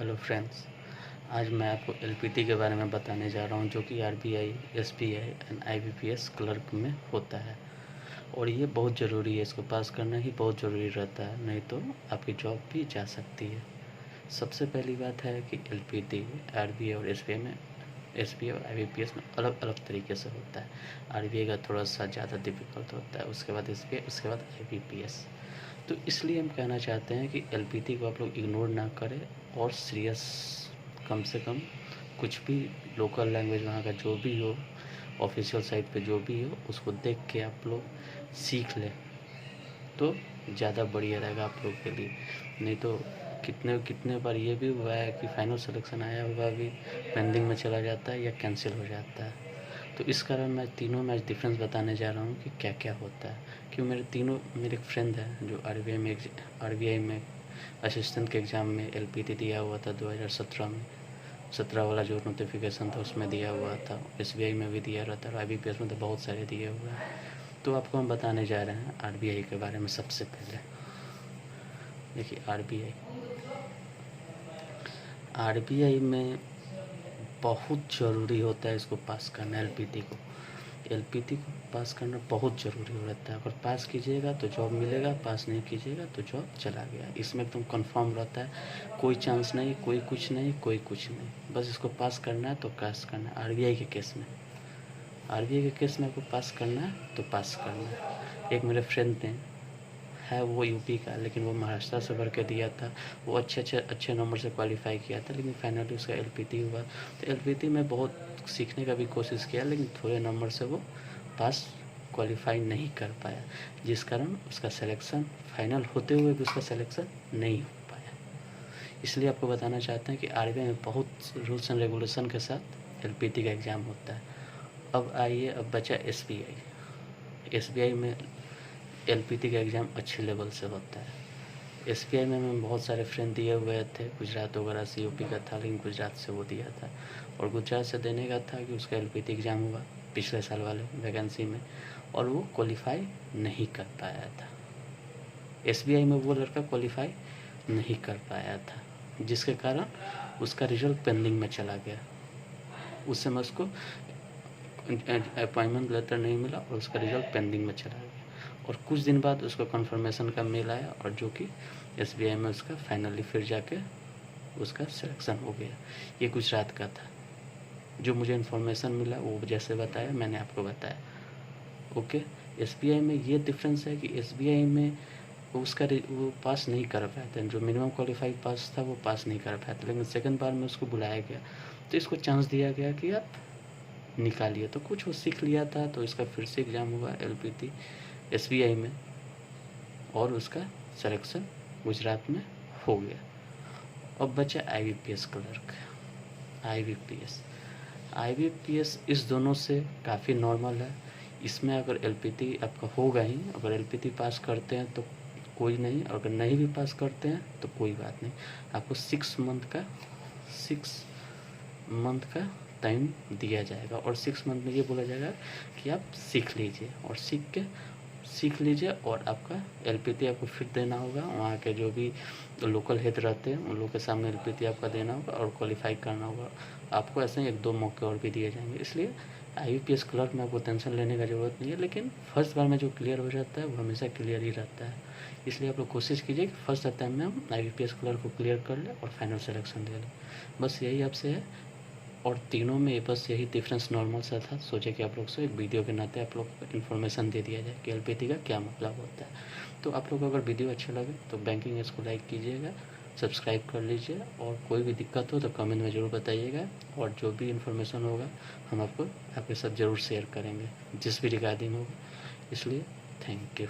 Hello friends, आज मैं आपको एलपीटी के बारे में बताने जा रहा हूं, जो कि RBI, SBI and IBPS clerk में होता है। और ये बहुत ज़रूरी है, इसको पास करना ही बहुत ज़रूरी रहता है, नहीं तो आपकी जॉब भी जा सकती है। सबसे पहली बात है कि एलपीटी आरबीआई और एसबीआई और आईबीपीएस में अलग अलग तरीके से होता है। आरबीआई का थोड़ा सा ज़्यादा डिफिकल्ट होता है, उसके बाद एसबीआई, उसके बाद आईबीपीएस। तो इसलिए हम कहना चाहते हैं कि एलपीटी को आप लोग इग्नोर ना करें और सीरियस कम से कम कुछ भी लोकल लैंग्वेज वहाँ का जो भी हो, ऑफिशियल साइट पे जो भी हो, उसको देख के आप लोग सीख लें तो ज़्यादा बढ़िया रहेगा आप लोग के लिए। नहीं तो कितने कितने बार ये भी हुआ है कि फाइनल सिलेक्शन आया हुआ भी पेंडिंग में चला जाता है या कैंसिल हो जाता है। तो इस कारण मैं तीनों मैच डिफरेंस बताने जा रहा हूँ कि क्या क्या होता है। क्यों मेरे फ्रेंड हैं जो आरबीआई में असिस्टेंट के एग्ज़ाम में एलपीटी दिया हुआ था 2017 में। 17 वाला जो नोटिफिकेशन था उसमें दिया हुआ था, एसबीआई में भी दिया रहता है, आईबीपीएस में तो बहुत सारे दिए हुए हैं। तो आपको हम बताने जा रहे हैं आरबीआई के बारे में। सबसे पहले देखिए, आरबीआई में बहुत ज़रूरी होता है इसको पास करना। एलपीटी को पास करना बहुत ज़रूरी रहता है। अगर पास कीजिएगा तो जॉब मिलेगा, पास नहीं कीजिएगा तो जॉब चला गया। इसमें एकदम कंफर्म रहता है, कोई चांस नहीं, कोई कुछ नहीं, कोई कुछ नहीं। बस इसको पास करना है तो पास करना है। आरबीआई के केस में आपको पास करना है तो पास करना है। एक मेरे फ्रेंड है वो यूपी का, लेकिन वो महाराष्ट्र से भर के दिया था। वो अच्छे नंबर से क्वालिफाई किया था, लेकिन फाइनली उसका एलपीटी हुआ। तो एलपीटी में बहुत सीखने का भी कोशिश किया, लेकिन थोड़े नंबर से वो पास क्वालिफाई नहीं कर पाया, जिस कारण उसका सिलेक्शन फाइनल होते हुए भी उसका सिलेक्शन नहीं हो पाया। इसलिए आपको बताना चाहते हैं कि आरबीआई में बहुत रूल्स एंड रेगुलेशन के साथ एलपीटी का एग्ज़ाम होता है। अब आइए, अब बचा एसबीआई में एलपीटी का एग्ज़ाम अच्छे लेवल से होता है। एसबीआई में मैं बहुत सारे फ्रेंड दिए हुए थे, गुजरात वगैरह से, यूपी का था लेकिन गुजरात से वो दिया था। और गुजरात से देने का था कि उसका एलपीटी एग्ज़ाम हुआ पिछले साल वाले वैकेंसी में, और वो क्वालिफाई नहीं कर पाया था। एसबीआई में वो लड़का क्वालिफाई नहीं कर पाया था, जिसके कारण उसका रिजल्ट पेंडिंग में चला गया। उस समय उसको अपॉइंटमेंट लेटर नहीं मिला और उसका रिजल्ट पेंडिंग में चला गया। और कुछ दिन बाद उसको कंफर्मेशन का मेल आया, और जो कि एसबीआई में उसका फाइनली फिर जाके उसका सिलेक्शन हो गया। ये गुजरात का था। जो मुझे इन्फॉर्मेशन मिला वो जैसे बताया मैंने आपको बताया। ओके, एसबीआई में ये डिफरेंस है कि एसबीआई में वो पास नहीं कर पाया था। जो मिनिमम क्वालिफाई पास था वो पास नहीं कर पाया था, लेकिन सेकंड बार में उसको बुलाया गया तो इसको चांस दिया गया कि आप निकालिए। तो कुछ वो सीख लिया था, तो इसका फिर से एग्ज़ाम हुआ एलपीटी एसबीआई में, और उसका सिलेक्शन गुजरात में हो गया। अब बचा आईबीपीएस क्लर्क। आईबीपीएस इस दोनों से काफ़ी नॉर्मल है। इसमें अगर एलपीटी आपका होगा ही, अगर एलपीटी पास करते हैं तो कोई नहीं, अगर नहीं भी पास करते हैं तो कोई बात नहीं। आपको 6 मंथ का टाइम दिया जाएगा, और 6 मंथ में ये बोला जाएगा कि आप सीख लीजिए और आपका एलपीटी आपको फिर देना होगा। वहाँ के जो भी लोकल हेड रहते हैं उन लोगों के सामने एलपीटी आपका देना होगा और क्वालिफाई करना होगा। आपको ऐसे ही 1-2 मौके और भी दिए जाएंगे। इसलिए आईबीपीएस क्लर्क में आपको टेंशन लेने का ज़रूरत नहीं है, लेकिन फर्स्ट बार में जो क्लियर हो जाता है वो हमेशा क्लियर ही रहता है। इसलिए आप लोग कोशिश कीजिए कि फर्स्ट टाइम में हम आईबीपीएस क्लर्क को क्लियर कर लें और फाइनल सिलेक्शन ले लें। बस यही आपसे है, और तीनों में बस यही डिफरेंस नॉर्मल सा था। सोचे कि आप लोग से एक वीडियो के नाते आप लोग को इन्फॉर्मेशन दे दिया जाए कि एलपीटी का क्या मतलब होता है। तो आप लोग को अगर वीडियो अच्छा लगे तो बैंकिंग इसको लाइक कीजिएगा, सब्सक्राइब कर लीजिए, और कोई भी दिक्कत हो तो कमेंट में ज़रूर बताइएगा। और जो भी इन्फॉर्मेशन होगा हम आपको आपके साथ ज़रूर शेयर करेंगे, जिस भी रिगार्डिंग होगा। इसलिए थैंक यू।